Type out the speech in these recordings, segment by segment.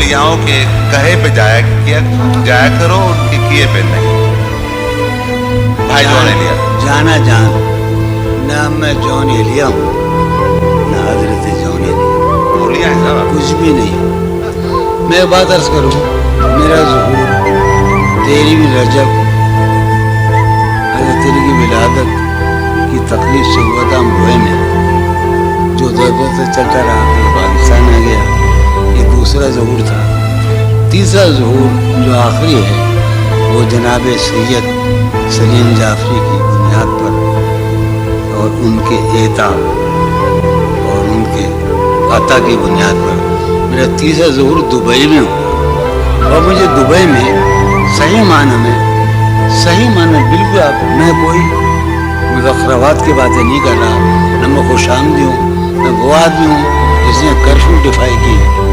اولیاؤں کے کہے پہ جایا کرو، ان کے کیے پہ نہیں۔ بھائی جو نے لیا جانا جان، نہ میں جون ایلیا ہوں نہ حضرت جون ایلیا، اولیاء ہیں صاحب، کچھ بھی نہیں۔ میں بات عرض کروں، میرا ظہور 13 رجب حضرت علی کی ولادت کی تقریب سے ہوا تھا امروہے میں، جو دور سے چلتا رہا پھر پاکستان آ گیا۔ یہ دوسرا ظہور تھا۔ تیسرا ظہور جو آخری ہے وہ جناب سید سلیم جعفری کی بنیاد پر اور ان کے اعتاب اور ان کے عطا کی بنیاد پر میرا تیسرا ظہور دبئی میں ہوا، اور مجھے دبئی میں صحیح معنی بالکل میں کوئی مذخرفات کی باتیں نہیں کر رہا، نہ میں خوش آمدی ہوں، میں وہ آدمی ہوں جس نے کرفیو ڈیفائی کی ہے۔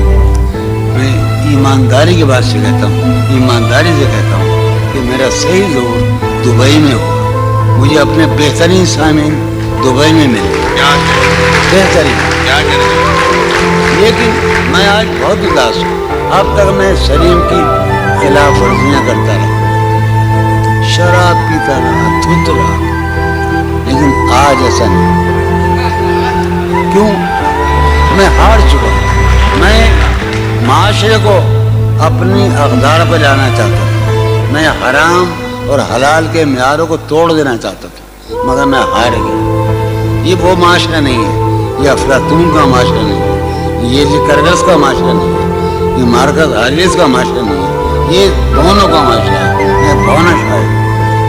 میں ایمانداری کی بات سے کہتا ہوں، ایمانداری سے کہتا ہوں کہ میرا صحیح ظہور دبئی میں ہوا۔ مجھے اپنے بہترین سامعین دبئی میں ملے، بہترین۔ لیکن میں آج بہت اداس ہوں، اب تک میں سلیم کی خلاف ورزیاں کرتا رہا، شراب پیتا رہا، دھت رہا، لیکن آج ایسا نہیں۔ کیوں؟ میں ہار چکا، میں معاشرے کو اپنی اقدار پر لانا چاہتا ہوں، میں حرام اور حلال کے معیاروں کو توڑ دینا چاہتا تھا، مگر میں ہار گیا۔ یہ وہ معاشرہ نہیں ہے، یہ افلاطون کا معاشرہ نہیں ہے، یہ کرگس کا معاشرہ نہیں ہے، یہ مارکس آریس کا معاشرہ نہیں ہے، یہ بونوں کا معاشرہ ہے۔ میں بونا شاعر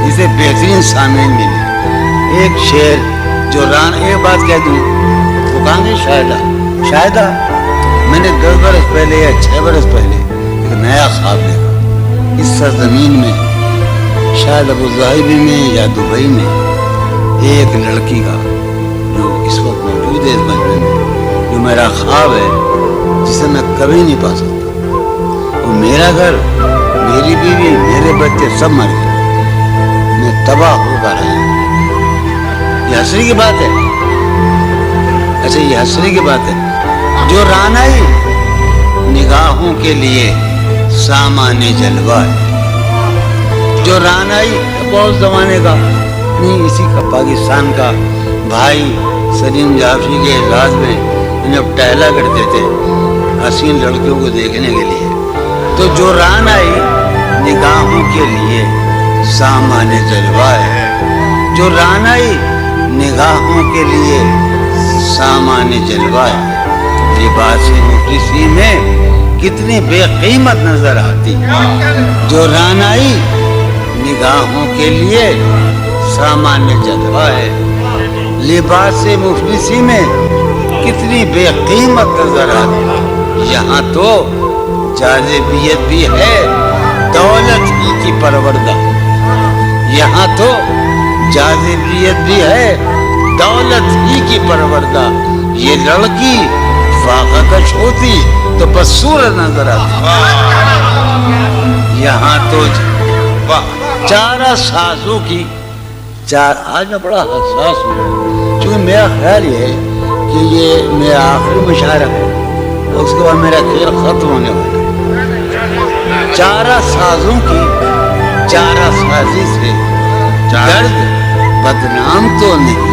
جسے بہترین سامعین ملے۔ ایک شعر جو ایک بات کہہ دوں، وہ کہاں گی شاہدہ میں نے 10 برس پہلے یا 6 برس پہلے ایک نیا خواب دیکھا۔ اس سرزمین میں شاید ابو ظہبی میں یا دبئی میں ایک لڑکی کا جو اس وقت موجود ہے اس مجمع میں، جو میرا خواب ہے جسے میں کبھی نہیں پا سکتا۔ اور میرا گھر، میری بیوی، میرے بچے سب مر گئے، میں تباہ ہو کر آیا۔ یہ حسرت کی بات ہے، اچھا یہ حسرت کی بات ہے۔ جو رانائی نگاہوں کے لیے سامان جلوہ ہے، جو رانائی بہت زمانے کا نہیں، اسی کا پاکستان کا بھائی سلیم جعفری کے اعزاز میں انہیں ٹہلا کرتے تھے حسین لڑکیوں کو دیکھنے کے لیے۔ تو جو رانائی نگاہوں کے لیے سامان جلوہ ہے، جو رانائی نگاہوں کے لیے سامان جلوہ ہے، لباس مفلسی میں کتنی بے قیمت نظر آتی، جو رانائی نگاہوں کے لیے سامان جلوہ ہے، لباس مفلسی میں کتنی بے قیمت نظر آتی۔ یہاں تو جاذبیت بھی ہے دولت ہی کی پروردہ، یہاں تو جاذبیت بھی ہے دولت ہی کی پروردہ۔ یہ لڑکی فاقہ کش ہوتی تو بس صورت نظر آتی۔ یہاں تو چارہ سازوں کی آج میں بڑا حساس ہوں، چونکہ میرا خیال یہ ہے کہ یہ میرا آخری مشاعرہ ہے اور اس کے بعد میرا کھیل ختم ہونے والا ہے۔ چارہ سازوں کی چارہ سازی سے درد بدنام تو نہیں،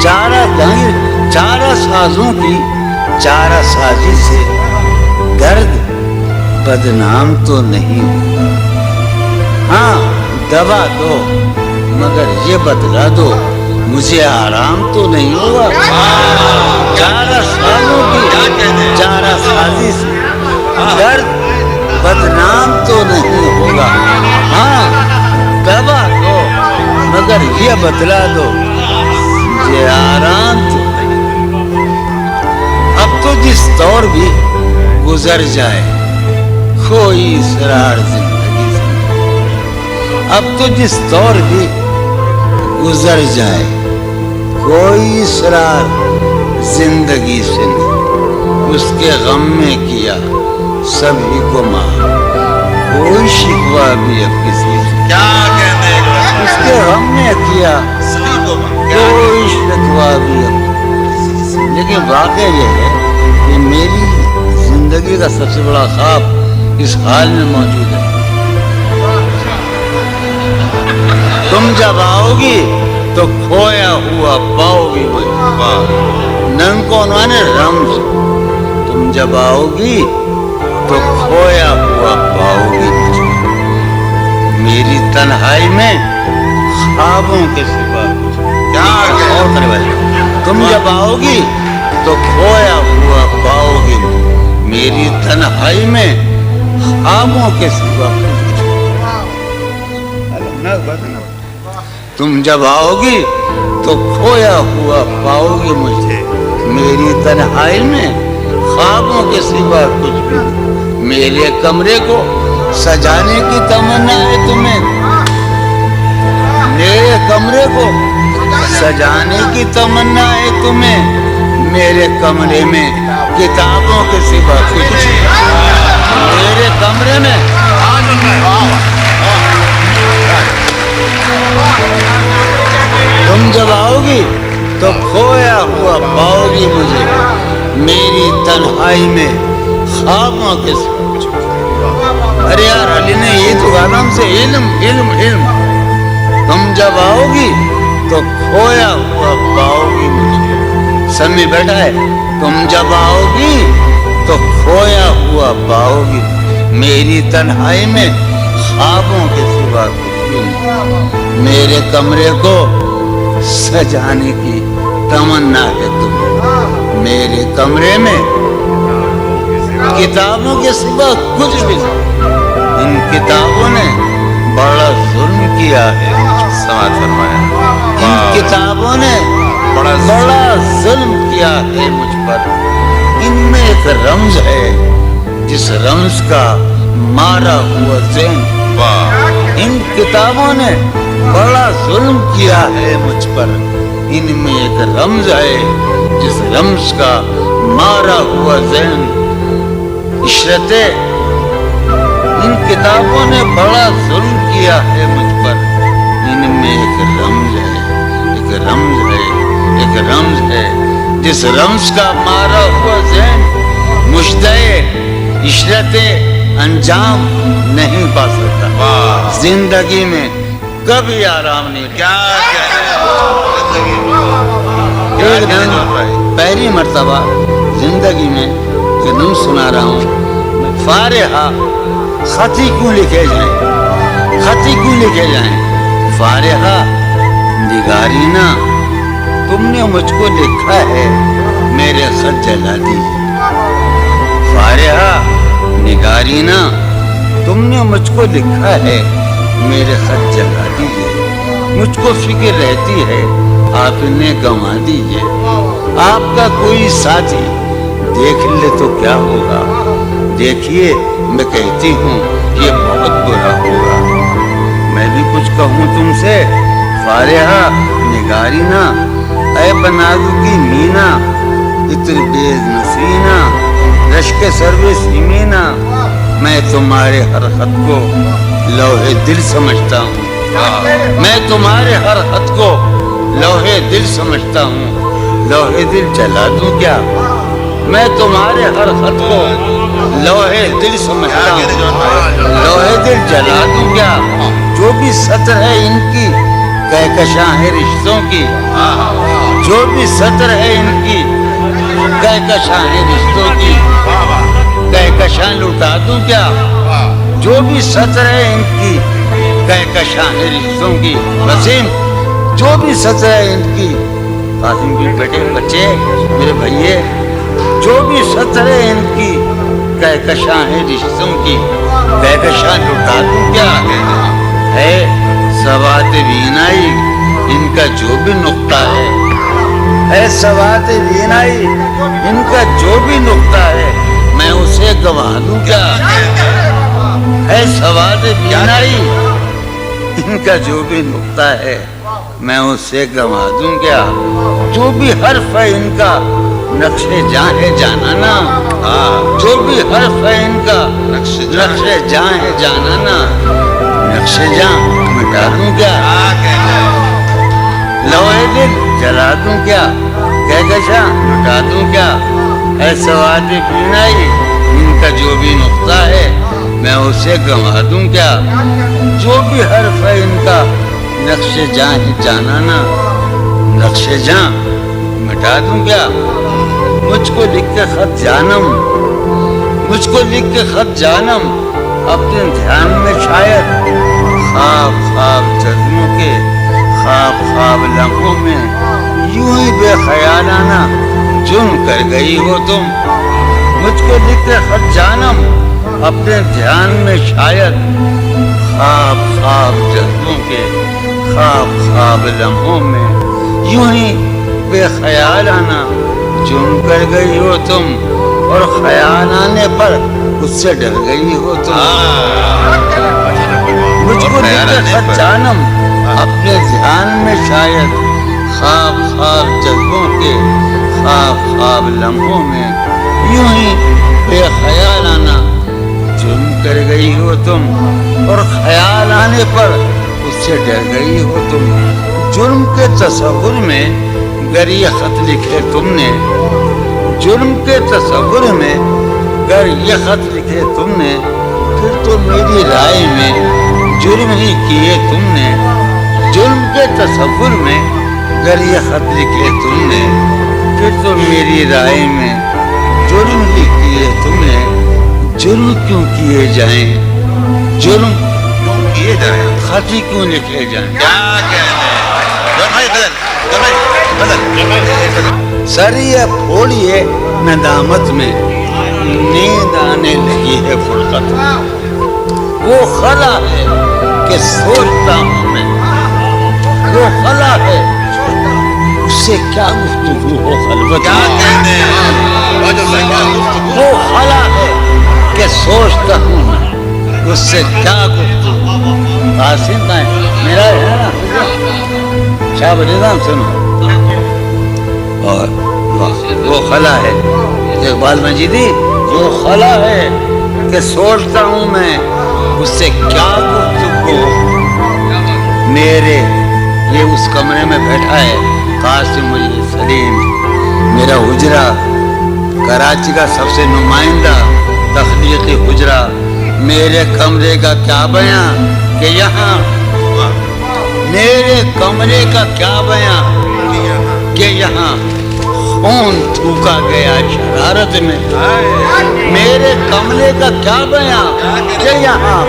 چارہ سازوں کی چارہ سازی سے درد بدنام تو نہیں۔ ہاں دوا دو مگر یہ بتلا دو مجھے آرام تو نہیں ہوگا۔ چارہ سازوں کی چارہ سازی سے درد بدنام تو نہیں ہوگا۔ ہاں دوا دو مگر یہ بتلا دو مجھے آرام تو نہیں۔ اب تو جس دور بھی گزر جائے کوئی اسرار زندگی سے، اب تو جس دور بھی گزر جائے کوئی اسرار زندگی سے نہیں۔ اس کے غم میں کیا سبھی کو معاف، کوئی شکوہ بھی اب کسی سے کیا کہنے کا، اس کے غم میں کیا سبھی کو معاف، کوئی شکوہ بھی اب کسی سے۔ لیکن واقعہ یہ ہے کہ میری زندگی کا سب سے بڑا خواب اس حال میں موجود ہے. تم جب آؤ گی تو کھویا ہوا پاؤ گی مجھے. نن کو عنوان ہے رمز. تم جب آؤ گی تو کھویا ہوا پاؤ گی مجھے. میری تنہائی میں خوابوں کے سوا تم جب آؤ گی تو کھویا ہوا پاؤ گی. میری تنہائی میں خوابوں کے سوا تم جب آؤ گی تو کھویا ہوا پاؤ گی مجھے. میری تنہائی میں خوابوں کے سوا کچھ بھی. میرے کمرے کو سجانے کی تمنا ہے تمہیں. میرے کمرے کو سجانے کی تمنا ہے تمہیں. میرے کمرے میں کتابوں کے سوا کچھ نہیں. میرے کمرے میں تم جب آؤ گی تو کھویا ہوا پاؤ گی مجھے. میری تنہائی میں خوابوں کے سوا. ارے یار علی نے یہ تو گانا ہم سے علم علم علم. تم جب آؤ گی تو کھویا ہوا پاؤ گی مجھے. سمی بیٹھا ہے. تم جب آؤ گی تو کھویا ہوا پاؤ گی. میری تنہائی میں خوابوں کے سوا کچھ بھی نہیں. میرے کمرے کو سجانے کی تمنا ہے تمہیں. میرے کمرے میں کتابوں کے سوا کچھ بھی نہیں. ان کتابوں نے بڑا ظلم کیا ہے. سماعت فرمایا. ان کتابوں نے بڑا ظلم کیا ہے مجھ پر. ان میں ایک رمز ہے جس رمز کا مارا ہوا ذہن. ان کتابوں نے بڑا ظلم کیا ہے مجھ پر. ان میں ایک رمز ہے جس رمز کا مارا ہوا ذہن. عشرتیں ان کتابوں نے بڑا ظلم کیا ہے مجھ پر. ان میں ایک رمز ہے ایک رمز ہے ایک رمز ہے جس رمز کا مارا ہوا ذہن مشتعے عشرتیں انجام نہیں پا سکتا. زندگی میں کبھی آرام نہیں. کیا ایک دن پہلی مرتبہ زندگی میں نم سنا رہا ہوں. فارحہ خطی کیوں لکھے جائیں, خطی کیوں لکھے جائیں. فارحہ نگارینا تم نے مجھ کو لکھا ہے میرے خط جلا دیجیے. فارحہ نگارینا تم نے مجھ کو لکھا ہے میرے خط جلا دیجیے. مجھ کو فکر رہتی ہے آپ انہیں گنوا دیجیے. آپ کا کوئی ساتھی دیکھ لے تو کیا ہوگا. دیکھیے میں کہتی ہوں یہ بہت برا ہوگا. میں بھی کچھ کہوں تم سے فارحہ نگارینا اے بنادو کی مینا اتر بیز نسینا رشک سرو سیمینا. میں تمہارے ہر خط کو لوہے دل سمجھتا ہوں. میں تمہارے ہر خط کو لوہے دل سمجھتا ہوں. لوہے دل جلا دوں کیا. میں تمہارے ہر خط کو لوہے دل سمجھتا ہوں. لوہے دل جلا دوں کیا. جو بھی سطر ہے ان کی کہکشاں ہے رشتوں کی. جو بھی سطر ہے ان کی کہکشاں ہے رشتوں کی. کہکشاں لٹا دوں کیا. جو بھی سطر ہے ان کی کہکشاں ہے رشتوں کی. وسیم جو بھی سطر ہے ان کی. قاسم کے بیٹے بچے میرے بھائیے جو بھی سطر ہے ان کی کہکشاں ہے رشتوں کی. کہکشاں لٹا دوں کیا. ہے سوات بینائی ان کا جو بھی نقطہ ہے سوات بینائی ان کا جو بھی نقطہ ہے میں اسے گنوا دوں کیا. ہے سوات بینائی ان کا جو بھی نقطہ ہے میں اسے گنوا دوں کیا. جو بھی حرف ہے ان کا نقش جاں ہے جانانا. جو بھی حرف ہے ان کا نقش جاں ہے جانانا. نقش جاں مٹا دوں کیا. لوہے دل جلا دوں کیا. کہکشاں مٹا دوں کیا. ہے سواد بینائی ان کا جو بھی نقطہ ہے میں اسے گنوا دوں کیا؟ جو بھی حرف ہے ان کا نقش جاں ہے جانانا، نقش جاں مٹا دوں کیا؟ مجھ کو لکھ کے خط جانم، مجھ کو لکھ کے خط جانم، اپنے دھیان میں شاید خواب خواب جذبوں کے، خواب خواب لمحوں میں یوں ہی بے خیالانہ جرم کر گئی ہو تم۔ مجھ کو لکھ کے خط جانم، اپنے دھیان میں شاید خواب خواب جذبوں کے، خواب خواب لمحوں میں یوں ہی بے خیالانہ جرم کر گئی ہو تم، اور خیال آنے پر اس سے ڈر گئی ہو تم۔ مجھ کو لکھ کے خط جانم، اپنے دھیان میں شاید خواب خواب جذبوں کے، خواب خواب لمحوں میں یوں ہی بے خیالانہ جرم کر گئی ہو تم، اور خیال آنے پر اس سے ڈر گئی ہو تم۔ جرم کے تصور میں گر یہ خط لکھے تم نے، جرم کے تصور میں گر یہ خط لکھے تم نے، پھر تو میری رائے میں جرم ہی کیے تم نے۔ جرم کے تصور میں گر یہ خط لکھے تم نے، پھر تو میری رائے میں جرم ہی کیے تم نے۔ جرم کیوں کیے جائیں، جرم کیوں کیے جائیں، خط ہی کیوں لکھے جائیں؟ کیا کہنے سر یہ پھوڑیے ندامت میں، نیند آنے لگی ہے فرقت میں۔ وہ خلا ہے کہ سوچتا ہوں میں، وہ خلا ہے اس سے کیا گفتگو ہو خلوت کیا کہنے وہ خلا ہے کہ سوچتا ہوں میں، اس سے کیا گفتگو۔ قاسم ہے میرا ہے نا، شاہ نظام سنو۔ اور وہ خلا ہے اقبال مجیدی، وہ خلا ہے کہ سوچتا ہوں میں، اس سے کیا گفتگو میرے۔ یہ اس کمرے میں بیٹھا ہے قاسم مجید سلیم، میرا حجرہ کراچی کا سب سے نمائندہ تخلیقی حجرہ۔ میرے کمرے کا کیا بیاں کہ یہاں، میرے کمرے کا کیا بیاں کہ یہاں خون تھوکا گیا شرارت میں۔ میرے کمرے کا کیا بیاں کہ یہاں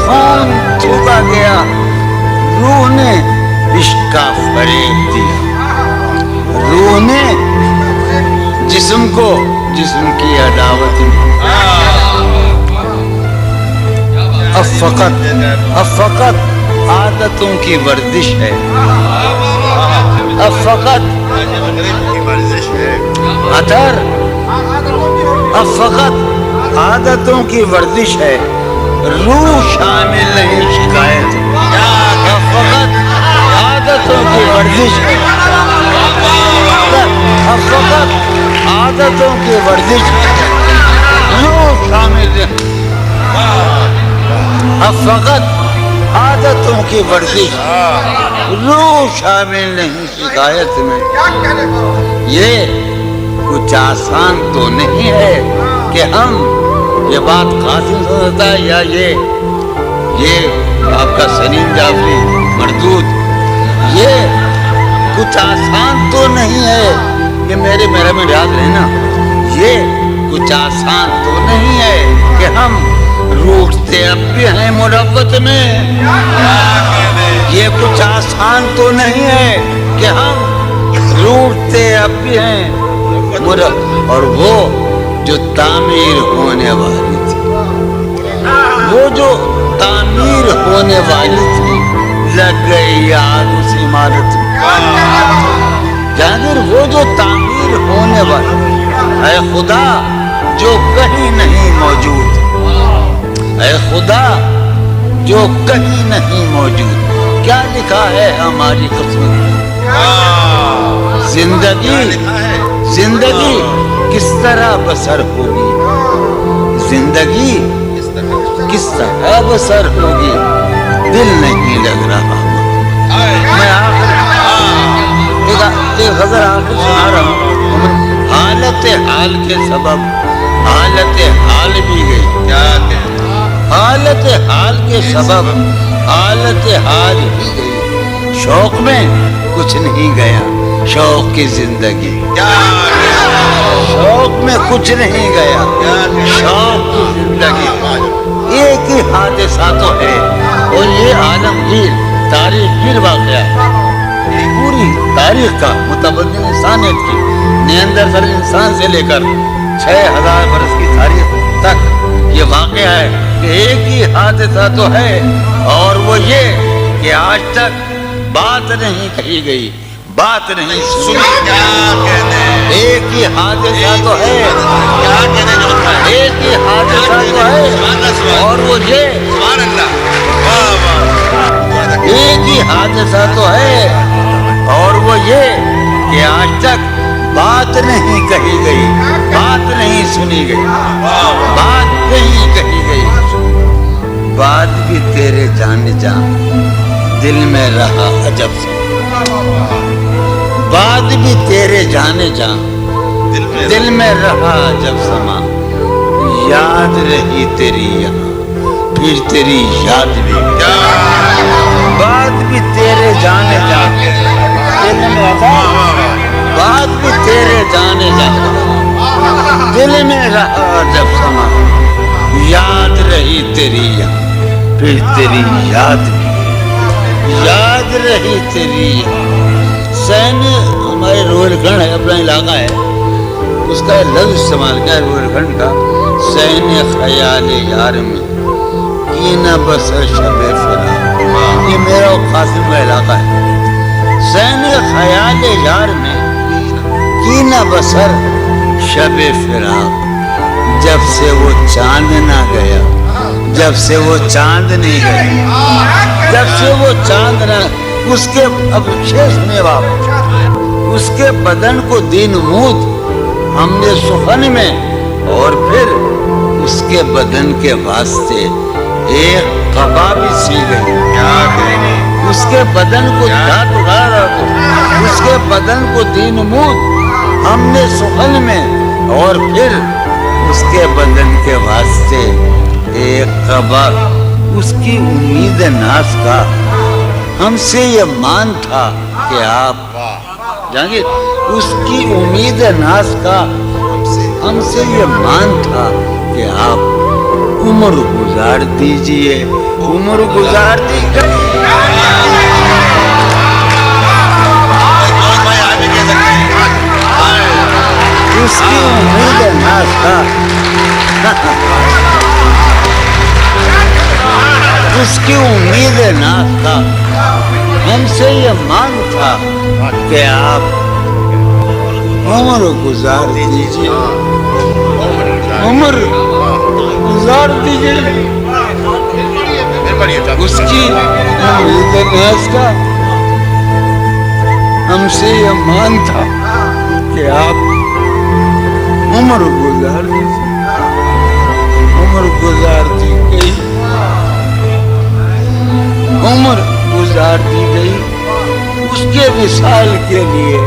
خون تھوکا گیا، روح نے عشق کا فریب دیا، روح نے جسم کو جسم کی عداوت میں۔ اب فقط عادتوں کی ورزش ہے، اب فقط عطر، اب فقط عادتوں کی ورزش ہے، روح شامل نہیں شکایت۔ اب فقط عادتوں کی ورزش ہے، اب فقط عادتوں کی ورزش ہے، روح شامل نہیں۔ اب فقط عادتوں کی ورزش، روح شامل نہیں شکایت میں۔ یہ کچھ آسان تو نہیں ہے کہ ہم، یہ بات قاسم سمجھتا ہے یا یہ آپ کا سلیم جعفری مردود، یہ کچھ آسان تو نہیں ہے کہ میرے میں یاد رہنا، یہ کچھ آسان تو نہیں ہے کہ ہم روٹتے اب بھی ہیں مروت میں۔ یہ کچھ آسان تو نہیں ہے کہ ہم روٹتے اب بھی ہیں مروت، اور وہ جو تعمیر ہونے والی تھی، وہ جو تعمیر ہونے والی تھی، لگ گئی آگ اس عمارت میں۔ جانور وہ جو تعمیر ہونے والی، اے خدا جو کہیں نہیں موجود، اے خدا جو کہیں نہیں موجود، کیا لکھا ہے ہماری قسمت میں؟ زندگی کس طرح بسر ہوگی، زندگی کس طرح بسر ہوگی، دل نہیں لگ رہا۔ میں ایک غزل آخر سنا رہا ہوں۔ حالت حال کے سبب حالت حال بھی گئی. کیا کہتے حالت حال کے سبب حالت حال بھی گئی. شوق میں کچھ نہیں گیا شوق کی زندگی. کیا شوق میں کچھ نہیں گیا شوق کی زندگی. ایک ہی حادثہ تو ہے اور یہ عالمگیر تاریخگیر واقعہ پوری تاریخ کا متبدل انسانیت کی نیاندرتال انسان سے لے کر 6000 برس کی تاریخ تک یہ واقعہ ہے کہ ایک ہی حادثہ تو ہے اور وہ یہ کہ آج تک بات نہیں کہی گئی بات نہیں سنی. کیا کہتے ہیں ایک ہی حادثہ تو ہے کیا کہتے ہیں جو ہے ایک ہی حادثہ تو ہے اور وہ یہ سبحان اللہ. واہ واہ. ایک ہی حادثہ تو ہے اور وہ یہ کہ آج تک بات نہیں کہی گئی بات نہیں سنی گئی بات نہیں کہی گئی. بات بھی تیرے جان جان دل میں رہا عجب سا. بات بھی تیرے جانے جان دل میں رہا عجب سما. یاد رہی تیری یہاں پھر تیری یاد بھی. بات بھی تیرے جانے جان دل میں رہا بات بھی تیرے جانے جان دل میں رہا عجب سما. یاد رہی تیری یہاں پھر تیری یاد بھی یاد رہی تیری یہاں. سین ہمارے روہیل کھنڈ ہے اپنا علاقہ ہے اس کا لفظ استعمال کیا ہے روہیل کھنڈ کا. سین خیال یار میں کی نہ بسر شب فراق. یہ میرا قاسم کا علاقہ ہے. سین خیال یار میں کی نہ بسر شب فراق. جب سے وہ چاند نہ گیا جب سے وہ چاند نہیں گیا جب سے وہ چاند نہ اس کے اب شیش میں واپس اس کے بدن کو دین مود ہم نے سخن میں اور پھر اس کے بدن کے واسطے ایک قبا بھی سی گئی. اس کے بدن کو اس کے بدن کو دین مود ہم نے سخن میں اور پھر اس کے بدن کے واسطے ایک قبا. اس کی امید ناز کا ہم سے یہ مان تھا کہ آپ جانگیر اس کی امید ناز کا ہم سے یہ مان تھا کہ آپ عمر گزار دیجئے عمر گزار دیجئے. اس کی امید ناز کا اس کی امید ناز کا ہم سے یہ مان تھا کہ آپ عمر گزار دیجئے عمر گزار دیجئے. اس کی امید ناز کا ہم سے یہ مان تھا کہ آپ عمر گزار دیجئے. عمر گزار دی گئی عمر گزار دی گئی اس کے وصال کے لیے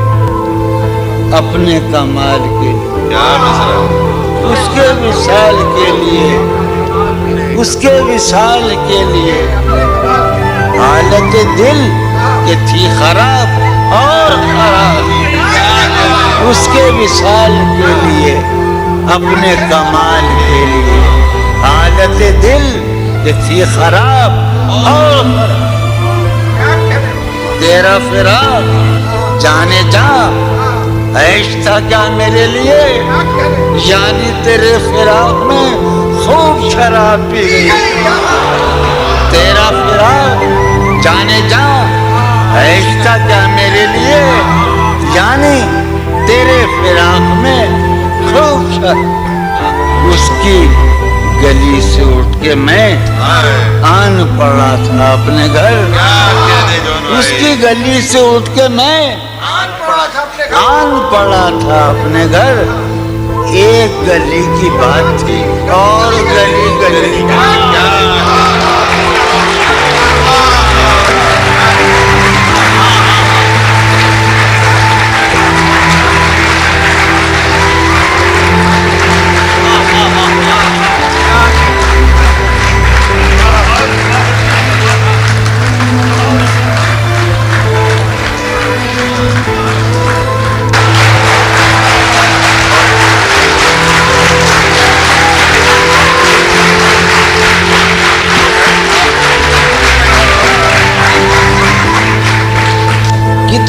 اپنے کمال کے لیے. اس کے وصال کے لیے اس کے وصال کے لیے حالت دل کہ تھی خراب اور خراب. اس کے وصال کے لیے اپنے کمال کے لیے حالت دل کہ تھی خراب اور تیرا فراق جانے جا عیش تھا کیا میرے لیے. یعنی تیرے فراق میں خوب شراب پی گئی. تیرا فراق جانے جا عیش تھا کیا میرے لیے. یعنی تیرے فراق میں خوب شراب. اس کی گلی سے اٹھ کے میں آن پڑا تھا اپنے گھر. اس کی گلی سے اٹھ کے میں آن پڑا تھا اپنے گھر. ایک گلی کی بات تھی اور گلی گلی